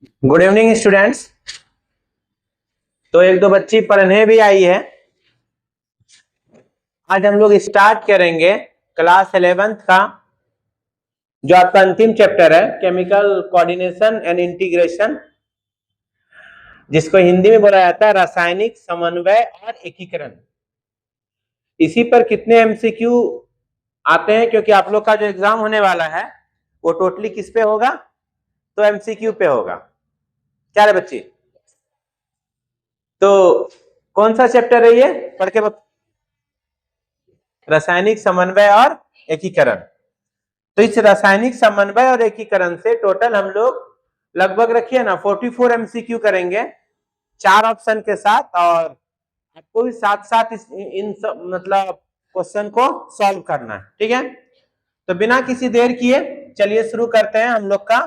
Good evening students. तो एक दो बच्ची पढ़ने भी आई है। आज हम लोग स्टार्ट करेंगे क्लास 11th का जो आपका अंतिम चैप्टर है, केमिकल कोऑर्डिनेशन एंड इंटीग्रेशन, जिसको हिंदी में बोला जाता है रासायनिक समन्वय और एकीकरण। इसी पर कितने एमसीक्यू आते हैं, क्योंकि आप लोग का जो एग्जाम होने वाला है वो टोटली किस पे होगा? तो एमसीक्यू पे होगा। क्या रे बच्ची? तो कौन सा चैप्टर है ये? पढ़ के रासायनिक समन्वय और एकीकरण। तो इस रासायनिक समन्वय और एकीकरण से टोटल हम लोग लगभग रखिए ना 44 एमसीक्यू करेंगे 4 ऑप्शन के साथ, और आपको भी साथ साथ इन सब मतलब क्वेश्चन को सॉल्व करना है। ठीक है, तो बिना किसी देर किए चलिए शुरू करते हैं हम लोग का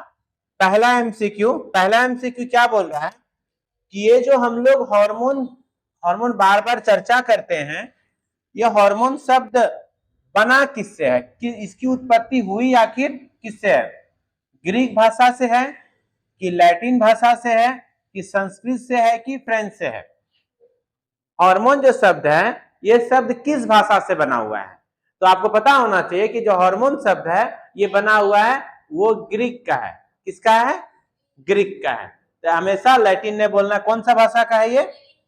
पहला एमसीक्यू। पहला एमसीक्यू क्या बोल रहा है कि ये जो हम लोग हार्मोन बार बार चर्चा करते हैं, ये हार्मोन शब्द बना किससे है, कि इसकी उत्पत्ति हुई आखिर किससे है? ग्रीक भाषा से है कि लैटिन भाषा से है कि संस्कृत से है कि फ्रेंच से है? हार्मोन जो शब्द है ये शब्द किस भाषा से बना हुआ है? तो आपको पता होना चाहिए कि जो हार्मोन शब्द है ये बना हुआ है वो ग्रीक का है। किसका है? ग्रीक का है। तो हमेशा लैटिन ने बोलना कौन सा भाषा का है?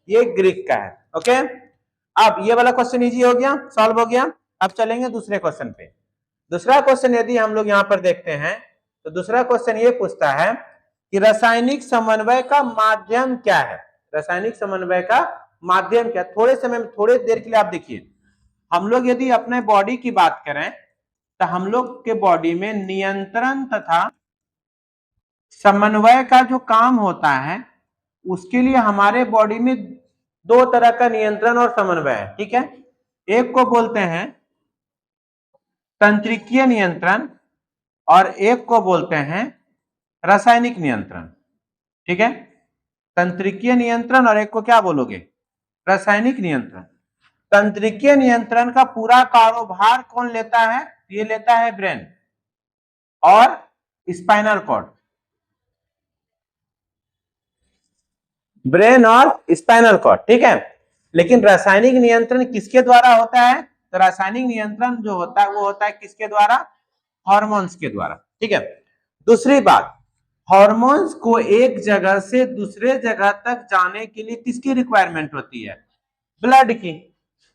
ये ग्रीक का है। ओके, अब ये वाला क्वेश्चन इजी हो गया, सॉल्व हो गया। अब चलेंगे दूसरे क्वेश्चन पे। दूसरा क्वेश्चन यदि हम लोग यहाँ पर देखते हैं तो दूसरा क्वेश्चन ये पूछता है कि रासायनिक समन्वय का माध्यम क्या है? रासायनिक समन्वय का माध्यम क्या? थोड़े समय में, थोड़े देर के लिए आप देखिए, हम लोग यदि अपने बॉडी की बात करें तो हम लोग के बॉडी में नियंत्रण तथा समन्वय का जो काम होता है उसके लिए हमारे बॉडी में दो तरह का नियंत्रण और समन्वय है। ठीक है, एक को बोलते हैं तंत्रिकीय नियंत्रण और एक को बोलते हैं रासायनिक नियंत्रण। ठीक है, तंत्रिकीय नियंत्रण और एक को क्या बोलोगे? रासायनिक नियंत्रण। तंत्रिकीय नियंत्रण का पूरा कारोबार कौन लेता है? ये लेता है ब्रेन और स्पाइनल कॉर्ड। ब्रेन और स्पाइनल कॉर्ड, ठीक है। लेकिन रासायनिक नियंत्रण किसके द्वारा होता है? तो रासायनिक नियंत्रण जो होता है वो होता है किसके द्वारा? हार्मोन्स के द्वारा। ठीक है, दूसरी बात, हार्मोन्स को एक जगह से दूसरे जगह तक जाने के लिए किसकी रिक्वायरमेंट होती है? ब्लड की।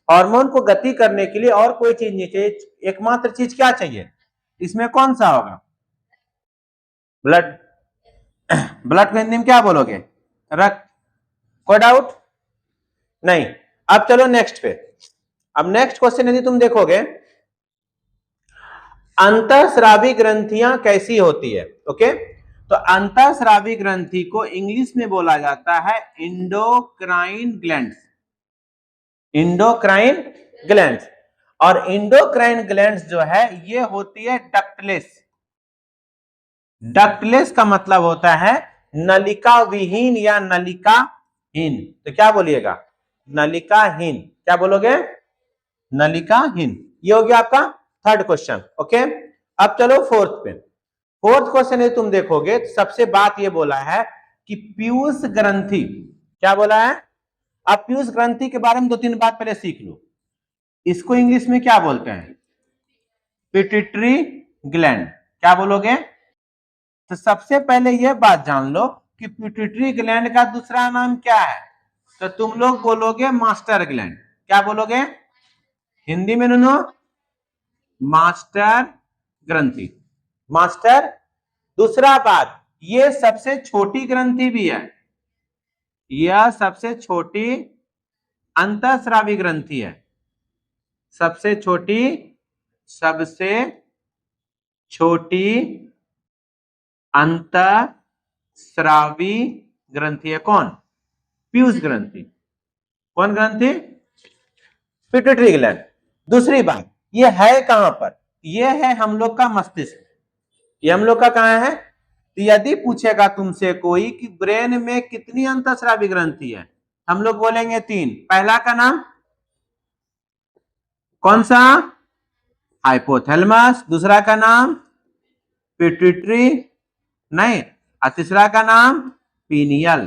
हार्मोन को गति करने के लिए और कोई चीज नहीं चाहिए, एकमात्र चीज क्या चाहिए? इसमें कौन सा होगा? ब्लड। ब्लड को हिंदी में क्या बोलोगे? रक्त। कोई डाउट नहीं? अब चलो नेक्स्ट पे। अब नेक्स्ट क्वेश्चन यदि तुम देखोगे, अंतःस्रावी ग्रंथियां कैसी होती है? ओके, तो अंतःस्रावी ग्रंथि को इंग्लिश में बोला जाता है इंडोक्राइन ग्लैंड्स। Endocrine glands. और इंडोक्राइन ग्लैंड्स जो है ये होती है डक्टलेस। डक्टलेस का मतलब होता है नलिका विहीन या नलिकाहीन। तो क्या बोलिएगा? नलिकाहीन। क्या बोलोगे? नलिकाहीन। ये हो गया आपका थर्ड क्वेश्चन। ओके, अब चलो फोर्थ पे। फोर्थ क्वेश्चन है, तुम देखोगे तो सबसे बात ये बोला है कि पीयूष ग्रंथि। क्या बोला है? अब पीयूष ग्रंथि के बारे में दो तीन बात पहले सीख लो। इसको इंग्लिश में क्या बोलते हैं? Pituitary gland. क्या बोलोगे? तो सबसे पहले यह बात जान लो कि पिट्यूटरी ग्लैंड का दूसरा नाम क्या है? तो तुम लोग बोलोगे मास्टर ग्लैंड। क्या बोलोगे हिंदी में? नो, मास्टर ग्रंथि। मास्टर। दूसरा बात, ये सबसे छोटी ग्रंथि भी है। यह सबसे छोटी अंतःस्रावी ग्रंथि है। सबसे छोटी अंतःस्रावी ग्रंथि है कौन? पीयूष ग्रंथि। कौन ग्रंथि? Pituitary gland. दूसरी बात, ये है कहां पर? ये है हम लोग का मस्तिष्क। ये हम लोग का कहां है? तो यदि पूछेगा तुमसे कोई कि ब्रेन में कितनी अंतःस्रावी ग्रंथि है, हम लोग बोलेंगे 3। पहला का नाम कौन सा? हाइपोथैलेमस। दूसरा का नाम पिट्यूटरी नहीं, और तीसरा का नाम पीनियल।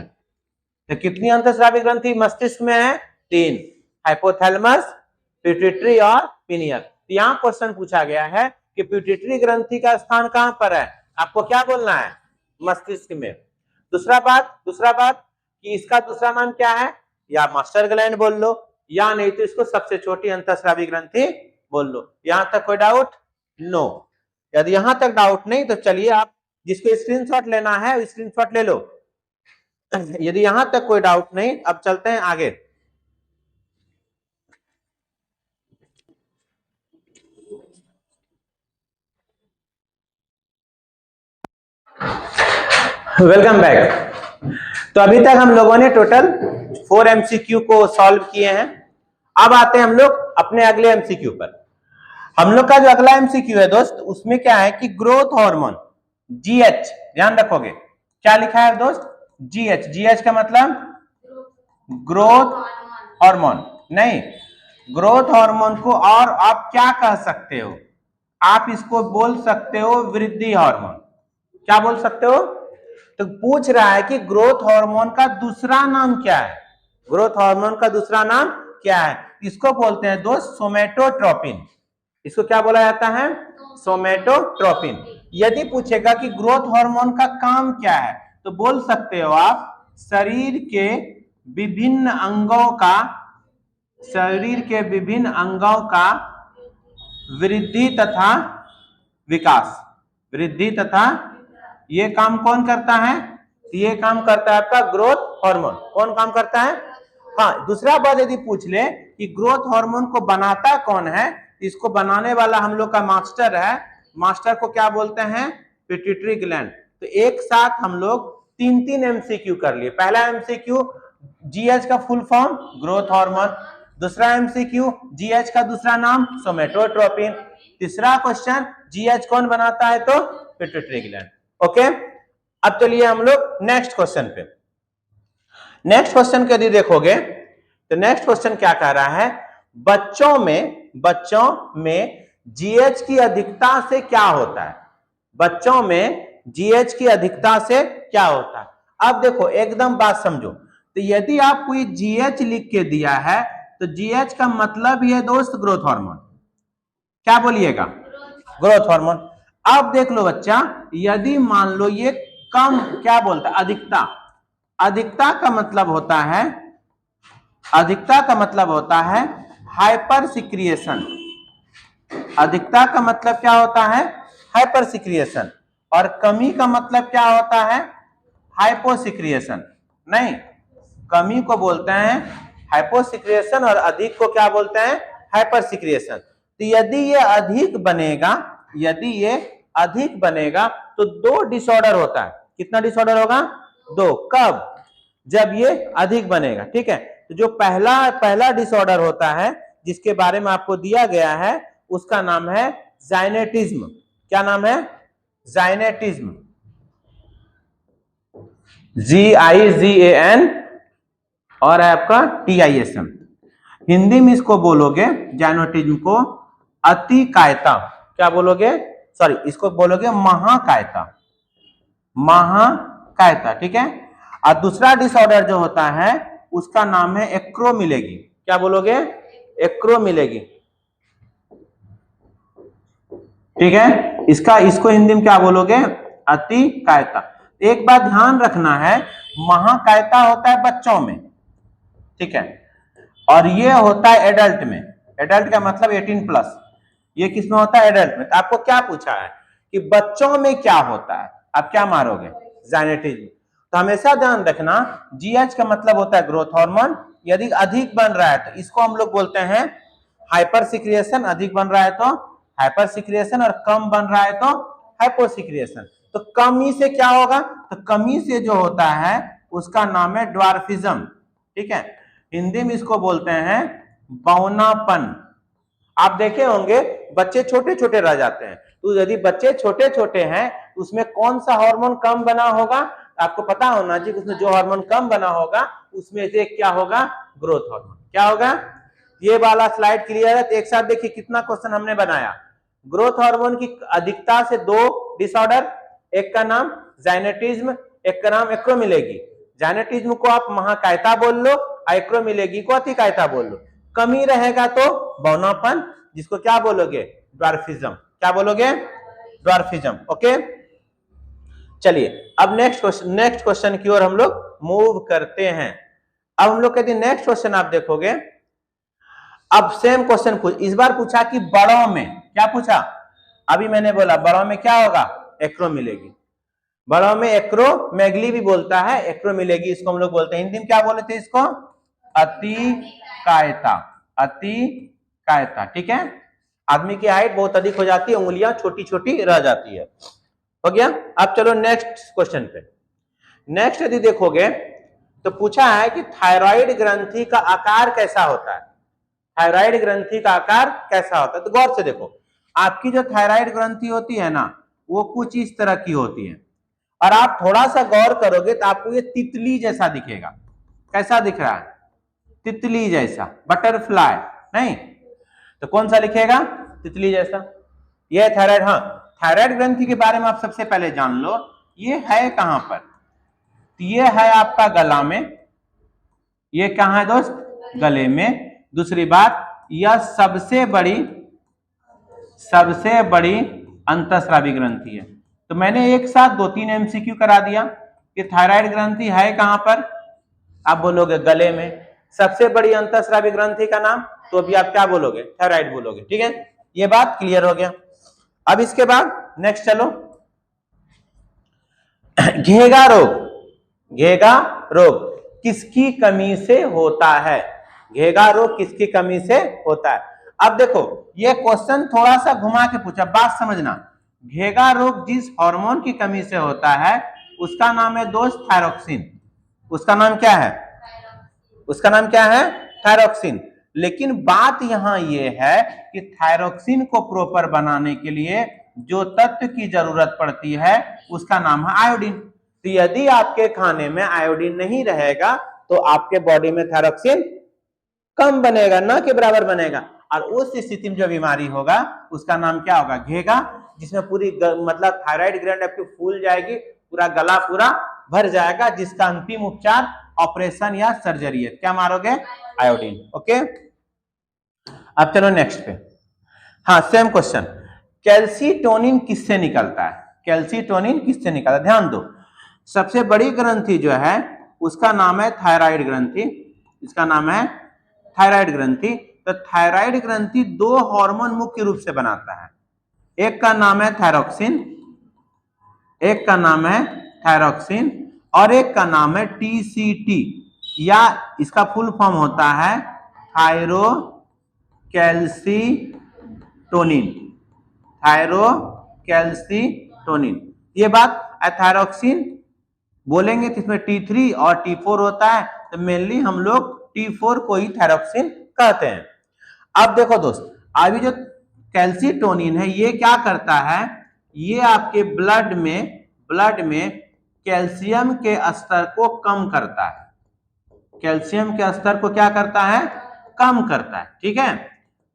तो कितनी अंतःस्रावी ग्रंथि मस्तिष्क में है? 3, हाइपोथैलेमस, पिट्यूटरी और पीनियल। तो यहाँ क्वेश्चन पूछा गया है कि पिट्यूटरी ग्रंथि का स्थान कहां पर है, आपको क्या बोलना है? मस्तिष्क में। दूसरा बात कि इसका दूसरा नाम क्या है? या मास्टर ग्लैंड बोल लो, या नहीं तो इसको सबसे छोटी अंतःस्रावी ग्रंथि बोल लो। यहां तक कोई डाउट? नो। यदि यहां तक डाउट नहीं तो चलिए आप जिसको स्क्रीनशॉट लेना है स्क्रीनशॉट ले लो। यदि यहां तक कोई डाउट नहीं, अब चलते हैं आगे। Welcome back. तो अभी तक हम लोगों ने टोटल 4 MCQ को सॉल्व किए हैं। अब आते हैं हम लोग अपने अगले MCQ पर। हम लोग का जो अगला MCQ है दोस्त, उसमें क्या है कि ग्रोथ हार्मोन GH, ध्यान रखोगे क्या लिखा है दोस्त? GH का मतलब ग्रोथ हार्मोन नहीं, ग्रोथ हार्मोन को और आप क्या कह सकते हो? आप इसको बोल सकते हो वृद्धि हार्मोन। क्या बोल सकते हो? तो पूछ रहा है कि ग्रोथ हार्मोन का दूसरा नाम क्या है? ग्रोथ हार्मोन का दूसरा नाम क्या है? इसको बोलते हैं दोस्त सोमेटोट्रोपिन। इसको क्या बोला जाता है? सोमेटोट्रोपिन। यदि पूछेगा कि ग्रोथ हार्मोन का काम क्या है, तो बोल सकते हो आप शरीर के विभिन्न अंगों का वृद्धि तथा विकास। वृद्धि तथा ये काम कौन करता है? ये काम करता है आपका ग्रोथ हार्मोन। कौन काम करता है? हाँ, दूसरा बात यदि पूछ ले कि ग्रोथ हार्मोन को बनाता कौन है, इसको बनाने वाला हम लोग का मास्टर है। मास्टर को क्या बोलते हैं? Pituitary gland. तो एक साथ हम लोग 3 MCQ कर लिए। पहला MCQ GH का फुल फॉर्म ग्रोथ हार्मोन, दूसरा MCQ GH का दूसरा नाम सोमेटोट्रोपिन, तीसरा क्वेश्चन GH कौन बनाता है? तो पिट्यूटरी ग्लैंड। ओके, अब चलिए हम लोग नेक्स्ट क्वेश्चन पे। नेक्स्ट क्वेश्चन को यदि देखोगे तो नेक्स्ट क्वेश्चन क्या कह रहा है? बच्चों में GH की अधिकता से क्या होता है? बच्चों में GH की अधिकता से क्या होता है? अब देखो एकदम बात समझो। तो यदि आप कोई GH लिख के दिया है तो GH का मतलब ही है दोस्त ग्रोथ हार्मोन। क्या बोलिएगा? Growth hormone. अब देख लो बच्चा, यदि मान लो ये कम, क्या बोलता है? अधिकता। अधिकता का मतलब होता है हाइपर सिक्रिएशन। अधिकता का मतलब क्या होता है? Hyper secretion. और कमी का मतलब क्या होता है? हाइपोसिक्रिएशन। नहीं, कमी को बोलते हैं हाइपोसिक्रिएशन और अधिक को क्या बोलते हैं? Hyper secretion. तो यदि ये अधिक बनेगा तो 2 डिसऑर्डर होता है। कितना डिसऑर्डर होगा? 2। कब? जब ये अधिक बनेगा। ठीक है, तो जो पहला डिसऑर्डर होता है जिसके बारे में आपको दिया गया है उसका नाम है जाइनेटिज्म। क्या नाम है? जाइनेटिज्म। GIGAN और है आपका TISM। हिंदी में इसको बोलोगे जाइनेटिज्म को अतिकायता। क्या बोलोगे? सॉरी, इसको बोलोगे महाकायता। महाकायता, ठीक है। और दूसरा डिसऑर्डर जो होता है उसका नाम है एक्रोमिलेगी। क्या बोलोगे? एक्रोमिलेगी। ठीक है, इसको हिंदी में क्या बोलोगे? अतिकायता। एक बात ध्यान रखना है, महाकायता होता है बच्चों में, ठीक है, और ये होता है एडल्ट में। एडल्ट का मतलब 18+। ये किसमें होता है? एडल्ट में। तो आपको क्या पूछा है कि बच्चों में क्या होता है, आप क्या मारोगे? जाइनेटिज्म। तो हमेशा ध्यान रखना, GH का मतलब होता है ग्रोथ हार्मोन। यदि अधिक बन रहा है तो इसको हम लोग बोलते हैं हाइपर सिक्रिएशन। अधिक बन रहा है तो हाइपर सिक्रिएशन, और कम बन रहा है तो हाइपोसिक्रिएशन। तो कमी से क्या होगा? तो कमी से जो होता है उसका नाम है ड्वार्फिज्म। ठीक है, हिंदी में इसको बोलते हैं बौनापन। आप देखे होंगे बच्चे छोटे छोटे रह जाते हैं, तो यदि बच्चे छोटे छोटे हैं उसमें कौन सा हार्मोन कम बना होगा? आपको पता होना चाहिए उसमें जो हार्मोन कम बना होगा उसमें से क्या होगा? Growth hormone. क्या होगा? ये वाला स्लाइड क्लियर है? तो एक साथ देखिए कितना क्वेश्चन हमने बनाया। ग्रोथ हार्मोन की अधिकता से 2 डिसऑर्डर, एक का नाम जाइनेटिज्म एक का नाम एक्रो मिलेगी, जाइनेटिज्म को आप महाकायता बोल लो, एक्रो मिलेगी को अतिकायता बोल लो। कमी रहेगा तो बौनापन, जिसको क्या बोलोगे, ड्वार्फिज्म। क्या बोलोगे, ड्वार्फिज्म। ओके, चलिए अब नेक्स्ट क्वेश्चन की ओर हम लोग मूव करते हैं। अब हम लोग कहते हैं नेक्स्ट क्वेश्चन आप देखोगे, अब सेम क्वेश्चन इस बार पूछा कि बड़ों में क्या पूछा, अभी मैंने बोला बड़ों में क्या होगा, एक्रो मिलेगी। बड़ों में एक्रोमेगली भी बोलता है, एक्रो मिलेगी, इसको हम लोग बोलते हैं, हिंदी में क्या बोलते हैं इसको, अतिकायता। अतिकायता, ठीक है। आदमी की हाइट बहुत अधिक हो जाती है, उंगलियां छोटी छोटी रह जाती है। हो गया। अब चलो नेक्स्ट क्वेश्चन पे। नेक्स्ट यदि देखोगे तो पूछा है कि थायराइड ग्रंथि का आकार कैसा होता है, थायराइड ग्रंथि का आकार कैसा होता है। तो गौर से देखो, आपकी जो थायराइड ग्रंथि होती है ना, वो कुछ इस तरह की होती है, और आप थोड़ा सा गौर करोगे तो आपको ये तितली जैसा दिखेगा। कैसा दिख रहा है, तितली जैसा, बटरफ्लाई नहीं, तो कौन सा लिखेगा, तितली जैसा। ये थायराइड, हाँ थायराइड ग्रंथि के बारे में आप सबसे पहले जान लो, ये है कहां पर, ये है आपका गला में, ये कहां है दोस्त, गले में। दूसरी बात, यह सबसे बड़ी अंतःस्रावी ग्रंथि है। तो मैंने एक साथ 2-3 एमसीक्यू करा दिया कि थायराइड ग्रंथि है कहां पर, आप बोलोगे गले में। सबसे बड़ी अंतःस्रावी ग्रंथि का नाम, तो अभी आप क्या बोलोगे, थायराइड बोलोगे, ठीक है। ये बात क्लियर हो गया। अब इसके बाद नेक्स्ट चलो, घेगा रोग किसकी कमी से होता है, घेगा रोग किसकी कमी से होता है। अब देखो ये क्वेश्चन थोड़ा सा घुमा के पूछा, बात समझना। घेगा रोग जिस हार्मोन की कमी से होता है उसका नाम है दोस्त थायरोक्सिन। उसका नाम क्या है, उसका नाम क्या है, थायरोक्सिन। लेकिन बात यहां यह है कि थायरोक्सिन को प्रॉपर बनाने के लिए जो तत्व की जरूरत पड़ती है उसका नाम है आयोडीन। तो यदि आपके खाने में आयोडीन नहीं रहेगा तो आपके बॉडी में थायरोक्सिन कम बनेगा, ना के बराबर बनेगा, और उस स्थिति में जो बीमारी होगा उसका नाम क्या होगा, घेगा, जिसमें पूरी मतलब थायराइड ग्लैंड आपकी फूल जाएगी, पूरा गला पूरा भर जाएगा, जिसका अंतिम उपचार ऑपरेशन या सर्जरी है। क्या मारोगे, आयोडीन। ओके, अब चलो नेक्स्ट पे। हाँ सेम क्वेश्चन, कैल्सीटोनिन किससे निकलता है, कैल्सीटोनिन किससे निकलता है, ध्यान दो। सबसे बड़ी ग्रंथि जो है उसका नाम है थायराइड ग्रंथि, इसका नाम है थायराइड ग्रंथि। तो थायराइड ग्रंथि 2 हार्मोन मुख्य रूप से बनाता है, एक का नाम है थायरोक्सिन, एक का नाम है थायरोक्सिन, और एक का नाम है टीसीटी, या इसका फुल फॉर्म होता है थायरोकैल्सीटोनिन, थायरोकैल्सीटोनिन। ये बात, थायरोक्सिन बोलेंगे तो इसमें T3 और T4 होता है, तो मेनली हम लोग T4 को ही थायरोक्सिन कहते हैं। अब देखो दोस्त, अभी जो कैल्सीटोनिन है ये क्या करता है, ये आपके ब्लड में कैल्शियम के स्तर को कम करता है, कैल्शियम के स्तर को क्या करता है, कम करता है, ठीक है।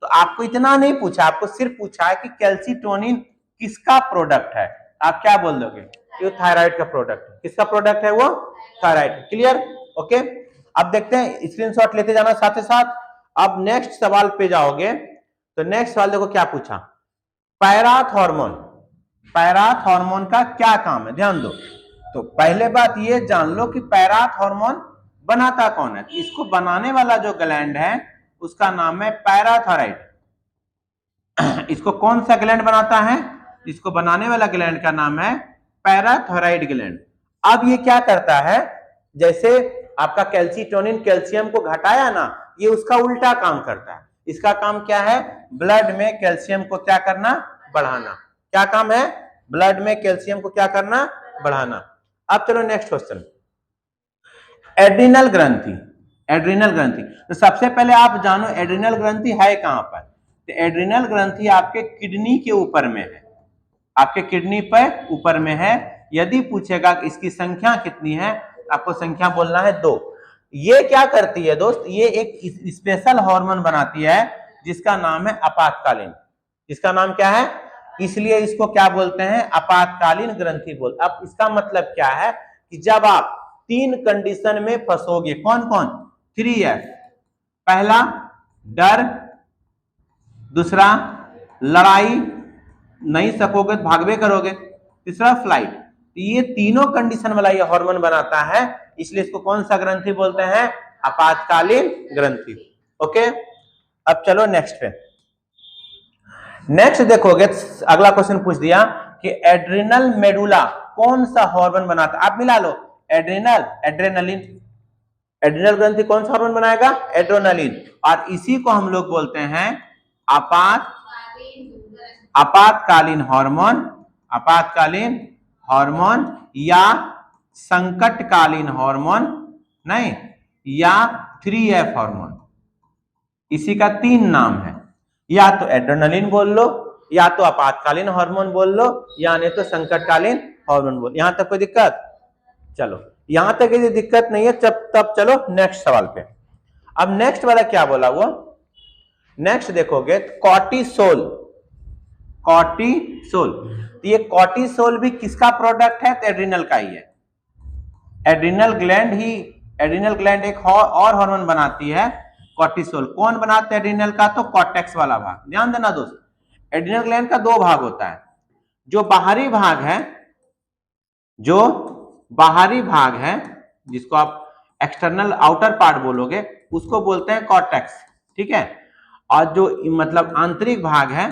तो आपको इतना नहीं पूछा, आपको सिर्फ पूछा है कि कैल्सीटोनिन किसका प्रोडक्ट है, आप क्या बोल दोगे, ये थायराइड का प्रोडक्ट है। किसका प्रोडक्ट है वो, थायराइड। Clear, okay. अब देखते हैं, स्क्रीनशॉट लेते जाना साथ ही साथ। अब नेक्स्ट सवाल पे जाओगे तो नेक्स्ट सवाल देखो क्या पूछा, पैराथ हार्मोन का क्या काम है, ध्यान दो। तो पहले बात ये जान लो कि पैराथ हार्मोन बनाता कौन है। इसको बनाने वाला जो ग्लैंड है उसका नाम है पैराथायराइड। इसको कौन सा ग्लैंड बनाता है, इसको बनाने वाला ग्लैंड का नाम है पैराथायराइड ग्लैंड। अब ये क्या करता है, जैसे आपका कैल्सीटोनिन कैल्शियम को घटाया ना, ये उसका उल्टा काम करता है। इसका काम क्या है, ब्लड में कैल्शियम को क्या करना, बढ़ाना। क्या काम है, ब्लड में कैल्शियम को क्या करना, बढ़ाना। अब चलो नेक्स्ट क्वेश्चन, एड्रिनल ग्रंथि। एड्रिनल ग्रंथि, तो सबसे पहले आप जानो एड्रिनल ग्रंथि है कहां पर। तो एड्रिनल ग्रंथि आपके किडनी के ऊपर में है, आपके किडनी पर ऊपर में है। यदि पूछेगा कि इसकी संख्या कितनी है, आपको संख्या बोलना है 2। ये क्या करती है दोस्त, ये एक स्पेशल हार्मोन बनाती है जिसका नाम है आपातकालीन। इसका नाम क्या है, इसलिए इसको क्या बोलते हैं, आपातकालीन ग्रंथि बोल। अब इसका मतलब क्या है कि जब आप 3 कंडीशन में फंसोगे, कौन कौन, 3F, पहला डर, दूसरा लड़ाई, नहीं सकोगे तो भागवे करोगे, तीसरा फ्लाइट, ये तीनों कंडीशन वाला ये हार्मोन बनाता है, इसलिए इसको कौन सा ग्रंथि बोलते हैं, आपातकालीन ग्रंथि। ओके, अब चलो नेक्स्ट पे। नेक्स्ट देखोगे, अगला क्वेश्चन पूछ दिया कि एड्रिनल मेडुला कौन सा हार्मोन बनाता है, आप मिला लो, एड्रिनल, एड्रेनलिन, एड्रिनल ग्रंथि कौन सा हार्मोन बनाएगा, एड्रेनलिन, और इसी को हम लोग बोलते हैं आपातकालीन हार्मोन, आपातकालीन हार्मोन या संकटकालीन हार्मोन, नहीं, या 3F हार्मोन, इसी का 3 नाम है, या तो एड्रेनलिन बोल लो, या तो आपातकालीन हार्मोन बोल लो, या नहीं तो संकटकालीन हार्मोन बोल। यहां तक कोई दिक्कत, चलो यहां तक यदि दिक्कत नहीं है तब चलो नेक्स्ट सवाल पे। अब नेक्स्ट वाला क्या बोला वो, नेक्स्ट देखोगे कॉर्टिसोल, कॉर्टिसोल, तो ये कॉर्टिसोल भी किसका प्रोडक्ट है, तो एड्रिनल का ही है। एड्रिनल ग्लैंड ही, एड्रिनल ग्लैंड एक और हार्मोन बनाती है, कॉर्टिसोल। कौन बनाते हैं एड्रिनल का, तो कॉर्टेक्स वाला भाग। ध्यान देना दोस्त, एड्रिनल ग्लैंड का 2 भाग होता है, जो बाहरी भाग है, जो बाहरी भाग है जिसको आप एक्सटर्नल आउटर पार्ट बोलोगे, उसको बोलते हैं कॉर्टेक्स, ठीक है, और जो मतलब आंतरिक भाग है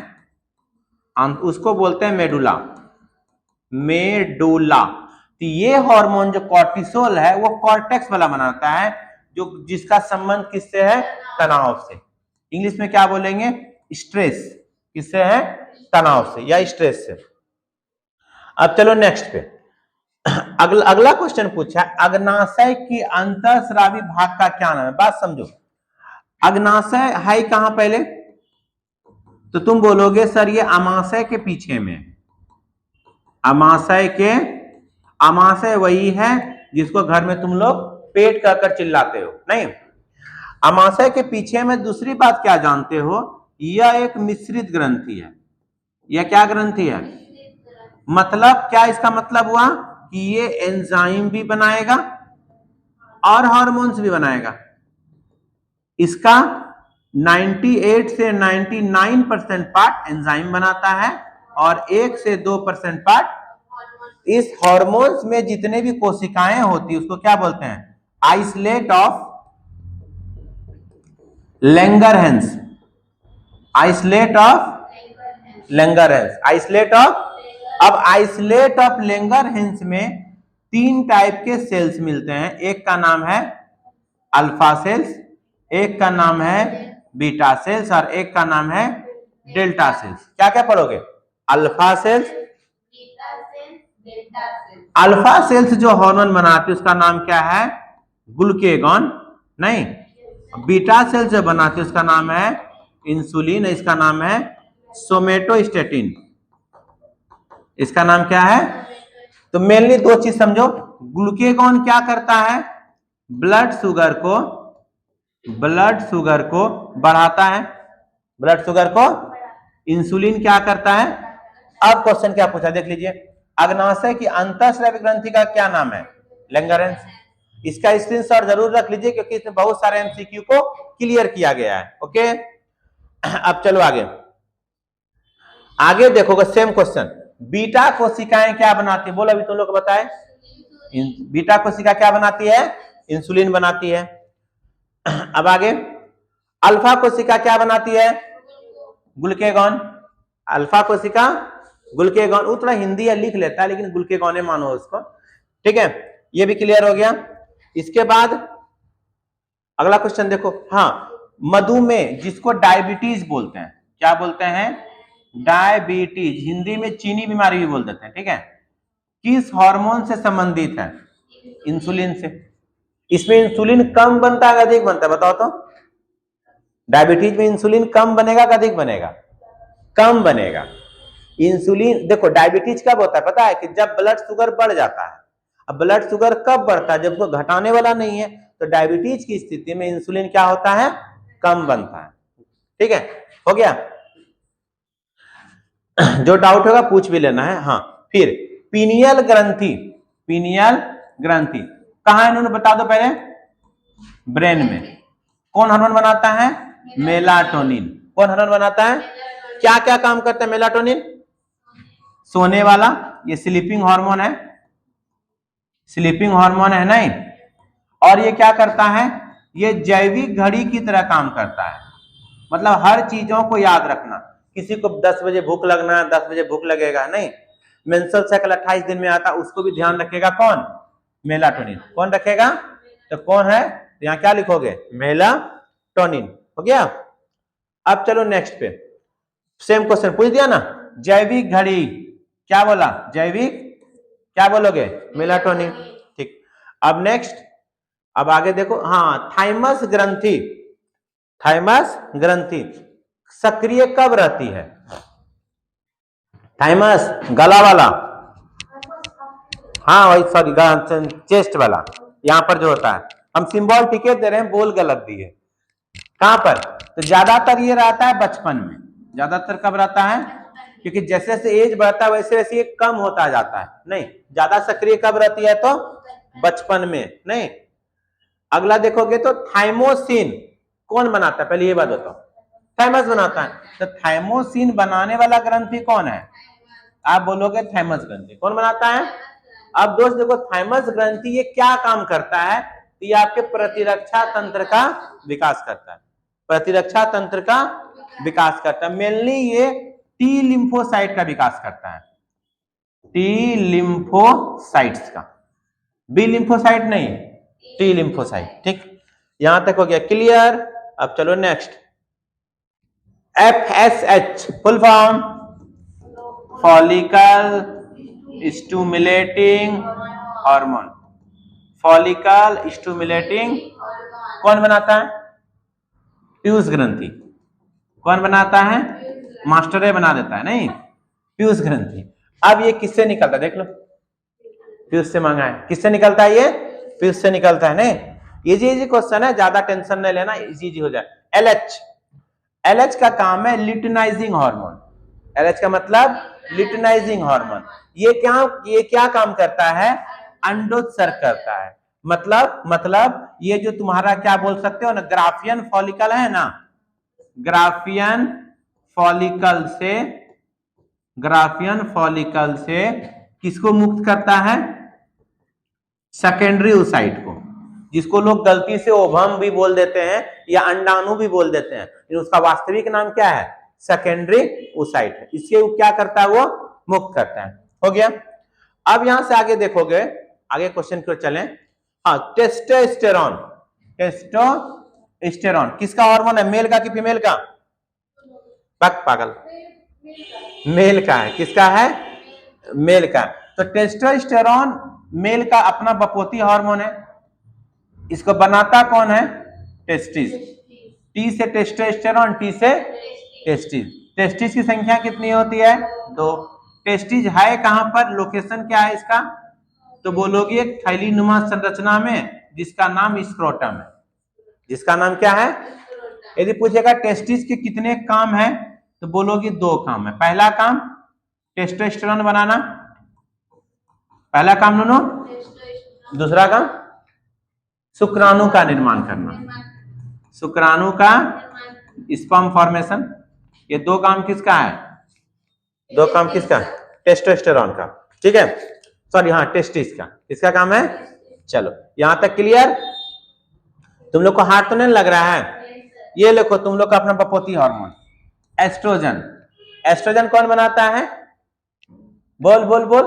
उसको बोलते हैं मेडुला, मेडुला। तो ये हार्मोन जो कॉर्टिसोल है वो कॉर्टेक्स वाला बनाता है, जो जिसका संबंध किससे है, तनाव से। इंग्लिश में क्या बोलेंगे, स्ट्रेस, किससे है, तनाव से या स्ट्रेस से। अब चलो नेक्स्ट पे, अगला क्वेश्चन पूछा, अग्नाशय की अंतःस्रावी भाग का क्या नाम है। बात समझो, अग्नाशय है कहां पहले, तो तुम बोलोगे सर ये अमाशय के पीछे में, अमाशय के, अमाशय वही है जिसको घर में तुम लोग पेट कहकर चिल्लाते हो, नहीं, अमाशय के पीछे में। दूसरी बात क्या जानते हो, यह एक मिश्रित ग्रंथि है। यह क्या ग्रंथि है, मतलब क्या, इसका मतलब हुआ कि ये एंजाइम भी बनाएगा और हार्मोन्स भी बनाएगा। इसका 98 से 99% पार्ट एंजाइम बनाता है और 1 से 2% पार्ट इस हार्मोन्स में जितने भी कोशिकाएं होती है उसको क्या बोलते हैं, islet of Langerhans, islet of Langerhans, islet of. अब आइसलेट ऑफ लैंगरहैंस में 3 टाइप के सेल्स मिलते हैं, एक का नाम है अल्फा सेल्स, एक का नाम है बीटा सेल्स और एक का नाम है डेल्टा सेल्स। क्या क्या पढ़ोगे, अल्फा सेल्स, अल्फा सेल्स जो हार्मोन बनाती है उसका नाम क्या है, ग्लूकेगॉन, नहीं, बीटा सेल्स जो बनाती है उसका नाम है इंसुलिन, इसका नाम है सोमेटोस्टेटिन, इसका नाम क्या है। तो मेनली 2 चीज समझो, ग्लूकेगॉन क्या करता है, ब्लड शुगर को, ब्लड शुगर को बढ़ाता है, ब्लड शुगर को। इंसुलिन क्या करता है। अब क्वेश्चन क्या पूछा देख लीजिए, अग्नाशय की अंतःस्रावी ग्रंथि का क्या नाम है, लैंगरहैंस। इसका स्क्रीनशॉट जरूर रख लीजिए क्योंकि इसमें बहुत सारे एमसीक्यू को क्लियर किया गया है। ओके, अब चलो आगे, आगे देखोगे सेम क्वेश्चन, बीटा कोशिकाएं क्या बनाती है, बोलो अभी तुम लोग बताए, बीटा कोशिका क्या बनाती है, इंसुलिन बनाती है। अब आगे, अल्फा कोशिका क्या बनाती है, ग्लूकेगॉन, अल्फा कोशिका ग्लूकेगॉन, उतना हिंदी या लिख लेता है लेकिन ग्लूकेगॉन मानो उसको, ठीक है, ये भी क्लियर हो गया। इसके बाद अगला क्वेश्चन देखो, हाँ, मधुमेह जिसको डायबिटीज बोलते हैं, क्या बोलते हैं, डायबिटीज, हिंदी में चीनी बीमारी भी बोल देते हैं, ठीक है, किस हार्मोन से संबंधित है, इंसुलिन से। इसमें इंसुलिन कम बनता है अधिक बनता है, बताओ तो, डायबिटीज में इंसुलिन कम बनेगा कि अधिक बनेगा, कम बनेगा। इंसुलिन देखो, डायबिटीज कब होता है पता है, कि जब ब्लड शुगर बढ़ जाता है। अब ब्लड शुगर कब बढ़ता है, जब उसको घटाने वाला नहीं है, तो डायबिटीज की स्थिति में इंसुलिन क्या होता है, कम बनता है, ठीक है, हो गया। जो डाउट होगा पूछ भी लेना है। हाँ, फिर पीनियल ग्रंथि, पीनियल ग्रंथि कहाँ है इन्होंने बता दो पहले। ब्रेन में। कौन हार्मोन बनाता है? मेलाटोनिन। कौन हार्मोन बनाता है? क्या क्या काम करता है मेलाटोनिन? सोने वाला, ये स्लीपिंग हार्मोन है, स्लीपिंग हार्मोन है नहीं। और ये क्या करता है? ये जैविक घड़ी की तरह काम करता है, मतलब हर चीजों को याद रखना। किसी को 10 बजे भूख लगना है, 10 बजे भूख लगेगा नहीं। मेंस्ट्रुअल साइकिल 28 दिन में आता, उसको भी ध्यान रखेगा कौन? मेलाटोनिन। कौन रखेगा? तो कौन है? तो यहाँ क्या लिखोगे? मेलाटोनिन। हो गया। अब चलो नेक्स्ट पे, सेम क्वेश्चन पूछ दिया ना। जैविक घड़ी क्या बोला? जैविक क्या बोलोगे? मेलाटोनिन। ठीक। अब नेक्स्ट, अब आगे देखो। हाँ, थाइमस ग्रंथि, थाइमस ग्रंथि सक्रिय कब रहती है? थाइमस गला वाला, हाँ वही, सॉरी चेस्ट वाला, यहां पर जो होता है। हम सिंबल टिके दे रहे हैं, बोल गलत दिए। कहां पर? तो ज्यादातर ये रहता है बचपन में। ज्यादातर कब रहता है? क्योंकि जैसे जैसे एज बढ़ता है वैसे वैसे ये कम होता जाता है। नहीं, ज्यादा सक्रिय कब रहती है? तो बचपन में। नहीं, अगला देखोगे तो थाइमोसिन कौन बनाता है? पहले ये बात बताओ। थाइमस बनाता है। तो थाइमोसिन बनाने वाला ग्रंथि कौन है? आप बोलोगे थाइमस ग्रंथि। कौन बनाता है? अब दोस्त देखो, थाइमस ग्रंथि ये क्या काम करता है? ये आपके प्रतिरक्षा तंत्र का विकास करता है, प्रतिरक्षा तंत्र का विकास करता है। मेनली ये टी लिम्फोसाइट का विकास करता है, टी लिम्फोसाइट्स का, बी लिम्फोसाइट नहीं, टी लिम्फोसाइट। ठीक, यहां तक हो गया क्लियर। अब चलो next, FSH full form follicle stimulating hormone. Follicle stimulating कौन बनाता है? पीयूष ग्रंथि। कौन बनाता है? मास्टर बना देता है नहीं, पीयूष ग्रंथि। अब ये किससे निकलता है? देख लो, पीयूष से मांगा है। किससे निकलता है? ये पीयूष से निकलता है। नहीं, इजी क्वेश्चन है, ज्यादा टेंशन नहीं लेना, इजी हो जाए। LH, LH का काम है लिटिनाइजिंग हार्मोन। LH का मतलब लिटिनाइजिंग हार्मोन। ये क्या काम करता है? अंडोत्सर्ग करता है। मतलब ये जो तुम्हारा क्या बोल सकते हो ना, ग्राफियन फॉलिकल है ना, ग्राफियन फॉलिकल से किसको मुक्त करता है? सेकेंडरी oocyte को, जिसको लोग गलती से ओवम भी बोल देते हैं या अंडाणु भी बोल देते हैं, लेकिन उसका वास्तविक नाम क्या है? सेकेंडरी oocyte है। इसके क्या करता है? वो मुक्त करता है। हो गया। अब यहां से आगे देखोगे, आगे क्वेश्चन को चलें। हाँ, टेस्टोस्टेरोन, टेस्टोस्टेरोन किसका हार्मोन है? मेल का कि फीमेल का? पागल, मेल का है। किसका है? मेल का। तो टेस्टोस्टेरोन मेल का अपना बपोती हार्मोन है। इसको बनाता कौन है? टेस्टिस। टी से टेस्टोस्टेरोन, टी से टेस्टिस। टेस्टिस की संख्या कितनी होती है? 2। टेस्टिस है कहां पर? लोकेशन क्या है इसका? तो बोलोगे एक थैलीनुमा संरचना में, जिसका नाम स्क्रोटम है। जिसका नाम क्या है? यदि पूछेगा टेस्टिस के कितने काम है, तो बोलोगे 2 काम है। पहला काम टेस्टोस्टेरोन बनाना, पहला काम दोनों। दूसरा काम शुक्राणु का निर्माण करना, शुक्राणु का स्पर्म फॉर्मेशन। ये 2 काम किसका है? 2 काम किसका? टेस्टोस्टेरोन का। ठीक है, सॉरी, हाँ टेस्टिस का। किसका काम है? चलो यहां तक क्लियर। तुम लोग को हार्ड तो नहीं लग रहा है? ये देखो, तुम लोग का अपना बपोती हार्मोन एस्ट्रोजन। एस्ट्रोजन कौन बनाता है? बोल बोल बोल।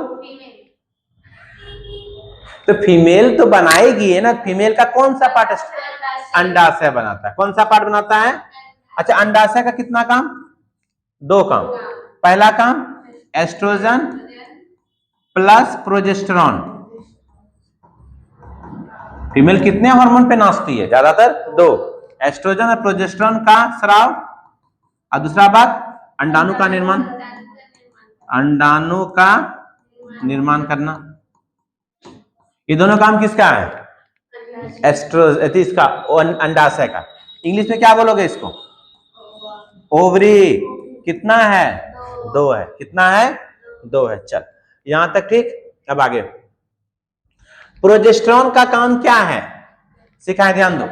तो फीमेल तो बनाएगी है ना। फीमेल का कौन सा पार्ट? अंडाशय बनाता है। कौन सा पार्ट बनाता है? अच्छा, अंडाशय का कितना काम? 2 काम। पहला काम एस्ट्रोजन प्लस प्रोजेस्टेरॉन। फीमेल कितने हार्मोन पे नाचती है? ज्यादातर 2, एस्ट्रोजन और प्रोजेस्टेरॉन का स्राव, और दूसरा बात अंडाणु का निर्माण, अंडाणु का निर्माण करना। ये दोनों काम किसका है? इसका अंडाशय का। इंग्लिश में क्या बोलोगे इसको? ओवरी। कितना है? 2 है। कितना है? 2 है। चल यहां तक ठीक। अब आगे प्रोजेस्टेरॉन का काम क्या है सिखाए, ध्यान दो।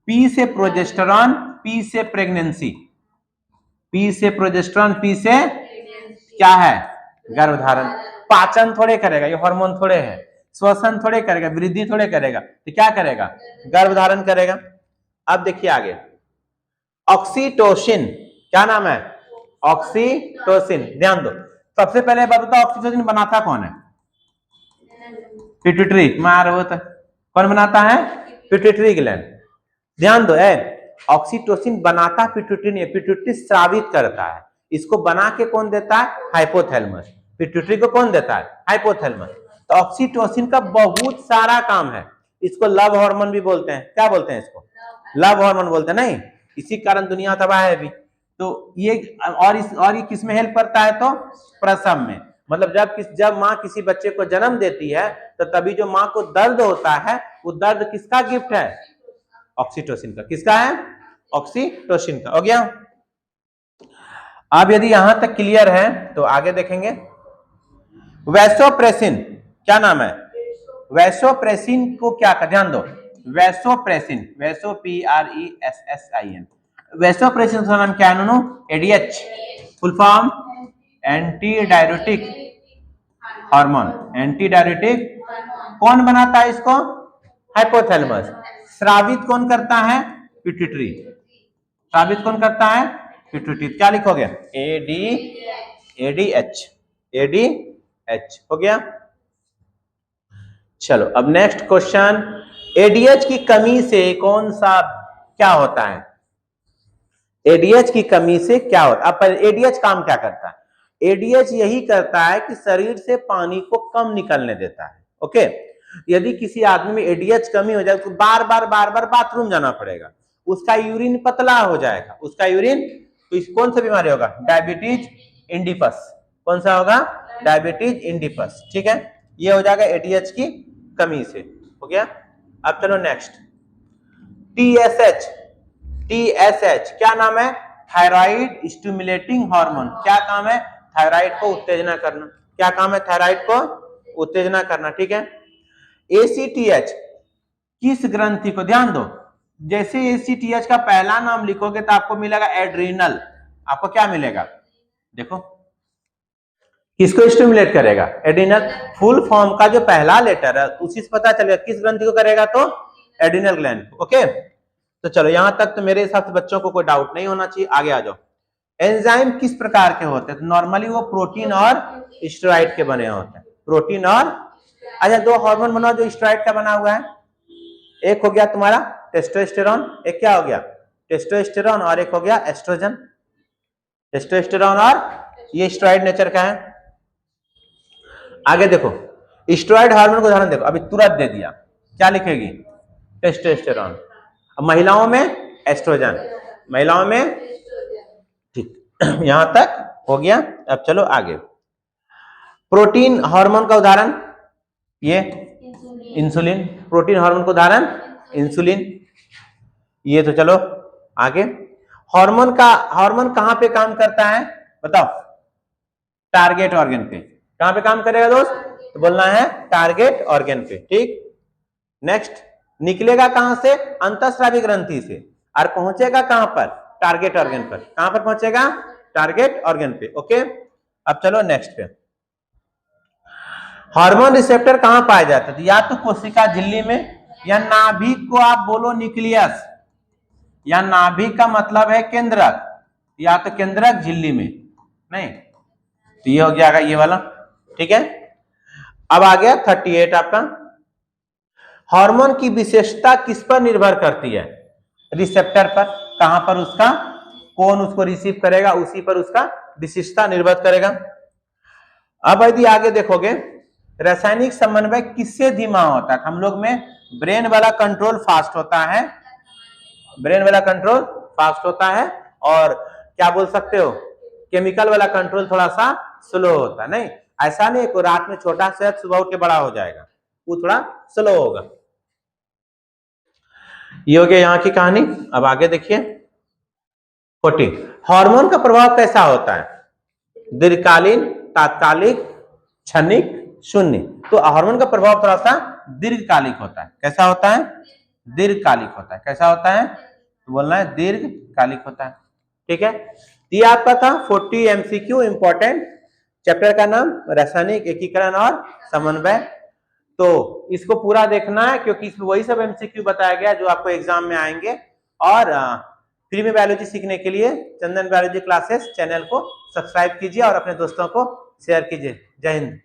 पी से प्रोजेस्टेरॉन, पी से प्रेगनेंसी, पी से प्रोजेस्टेरॉन, पी से क्या है? गर्भधारण। पाचन थोड़े करेगा, ये हार्मोन थोड़े है। श्वसन थोड़े करेगा, वृद्धि थोड़े करेगा, तो क्या करेगा? गर्भधारण करेगा। अब देखिए आगे ऑक्सीटोसिन, क्या नाम है? ऑक्सीटोसिन। ध्यान दो, सबसे पहले बात बताओ ऑक्सीटोसिन बनाता कौन है? पिट्यूटरी। मार वो तो कौन बनाता है? Pituitary gland. ध्यान दो, ऑक्सीटोसिन बनाता पिट्यूटरी नहीं, पिट्यूटरी स्रावित करता है। इसको बना के कौन देता है? हाइपोथैलेमस। पिट्यूटरी को कौन देता है? हाइपोथैलेमस। तो ऑक्सीटोसिन का बहुत सारा काम है। इसको लव हार्मोन भी बोलते हैं। क्या बोलते हैं इसको? लव हार्मोन बोलते हैं। नहीं, इसी कारण दुनिया तबाह है अभी। तो ये और ये किस में हेल्प करता है? तो प्रसव में। मतलब जब माँ किसी बच्चे को जन्म देती है तो तभी जो माँ को दर्द होता है, वो दर्द किसका गिफ्ट है? ऑक्सीटोसिन का। किसका है? ऑक्सीटोसिन का। हो गया। अब यदि यहां तक क्लियर है तो आगे देखेंगे। वैसोप्रेसिन, क्या नाम है? वैसोप्रेसिन को क्या कर, ध्यान दो। वैसोप्रेसिन, वैसो PRESSIN, वैसोप्रेसिन का नाम क्या है? ADH, full form anti diuretic hormone. Anti diuretic कौन बनाता है इसको? हाइपोथैलेमस। स्रावित कौन करता है? पिट्यूटरी। स्रावित कौन करता है? पिट्यूटरी। क्या लिखोगे? ADH हो गया। चलो अब नेक्स्ट क्वेश्चन, ADH की कमी से कौन सा क्या होता है? ADH की कमी से क्या होता है? अब ADH काम क्या करता है? ADH यही करता है कि शरीर से पानी को कम निकलने देता है। ओके, यदि किसी आदमी में ADH कमी हो जाए तो बार बार बाथरूम जाना पड़ेगा, उसका यूरिन पतला हो जाएगा, उसका यूरिन, तो कौन सा बीमारी होगा? डायबिटीज इंडिपस। कौन सा होगा? डायबिटीज इंडिपस। ठीक है, ये हो जाएगा ADH की कमी से। हो गया। अब चलो नेक्स्ट, TSH क्या नाम है? Thyroid stimulating hormone. क्या काम है? थायराइड को उत्तेजना करना। क्या काम है? थायराइड को उत्तेजना करना। ठीक है। ACTH किस ग्रंथि को, ध्यान दो, जैसे ACTH का पहला नाम लिखोगे तो आपको मिलेगा एड्रीनल। आपको क्या मिलेगा? देखो, किसको स्टिमुलेट करेगा? एड्रीनल। फुल फॉर्म का जो पहला लेटर है उसी से पता चलेगा किस ग्रंथि को करेगा, तो एड्रीनल ग्लैंड। ओके, तो चलो यहां तक तो मेरे हिसाब से बच्चों को कोई डाउट नहीं होना चाहिए। आगे आ जाओ। एंजाइम किस प्रकार के होते हैं? तो नॉर्मली वो प्रोटीन और स्टेरॉइड के बने होते हैं। प्रोटीन और, अच्छा, 2 हार्मोन बनाओ जो स्टेरॉइड का बना हुआ है। एक हो गया तुम्हारा टेस्टोस्टेरोन, एक क्या हो गया? टेस्टोस्टेरोन, और एक हो गया एस्ट्रोजन। टेस्टोस्टेरोन और ये स्टेरॉइड नेचर का है। आगे देखो, स्टेरॉइड हार्मोन को उदाहरण देखो, अभी तुरंत दे दिया। क्या लिखेगी? टेस्टोस्टेरोन। अब महिलाओं में एस्ट्रोजन, महिलाओं में, ठीक, यहां तक हो गया। अब चलो आगे, प्रोटीन हार्मोन का उदाहरण ये इंसुलिन। प्रोटीन हार्मोन का उदाहरण इंसुलिन। ये तो चलो आगे। हार्मोन कहां पे काम करता है बताओ? टारगेट ऑर्गन पे। कहां पे काम करेगा दोस्त? तो बोलना है टारगेट ऑर्गन पे। ठीक, नेक्स्ट, निकलेगा कहां से? अंतःस्रावी ग्रंथि से, और पहुंचेगा कहां पर? टारगेट ऑर्गन पर। कहां पर पहुंचेगा? टारगेट ऑर्गन पे। ओके, अब चलो नेक्स्ट पे। हार्मोन रिसेप्टर कहां पाया जाता है? या तो कोशिका झिल्ली में, या नाभिक को आप बोलो न्यूक्लियस, या नाभिक का मतलब है केंद्रक, या तो केंद्रक झिल्ली में। नहीं, तो ये हो गया ये वाला। ठीक है, अब आ गया 38 आपका। हार्मोन की विशेषता किस पर निर्भर करती है? रिसेप्टर पर। कहां पर? उसका कौन उसको रिसीव करेगा, उसी पर उसका विशेषता निर्भर करेगा। अब यदि आगे देखोगे, रासायनिक समन्वय किससे धीमा होता है? हम लोग में ब्रेन वाला कंट्रोल फास्ट होता है, ब्रेन वाला कंट्रोल फास्ट होता है, और क्या बोल सकते हो, केमिकल वाला कंट्रोल थोड़ा सा स्लो होता है। नहीं, ऐसा नहीं को रात में छोटा से सुबह उठ के बड़ा हो जाएगा, वो थोड़ा स्लो होगा। ये हो गया यहाँ की कहानी। अब आगे देखिए 40, हार्मोन का प्रभाव कैसा होता है? दीर्घकालीन, तात्कालिक, क्षणिक, शून्य। तो हार्मोन का प्रभाव थोड़ा सा दीर्घकालिक होता है। कैसा होता है? दीर्घकालिक होता है। कैसा होता है? तो बोलना है दीर्घकालिक होता है। ठीक है, ये आपका था 40 एमसीक्यू इंपॉर्टेंट। चैप्टर का नाम रासायनिक एकीकरण और समन्वय। तो इसको पूरा देखना है क्योंकि इसमें वही सब एमसीक्यू बताया गया जो आपको एग्जाम में आएंगे। और फ्री में बायोलॉजी सीखने के लिए चंदन बायोलॉजी क्लासेस चैनल को सब्सक्राइब कीजिए और अपने दोस्तों को शेयर कीजिए। जय हिंद।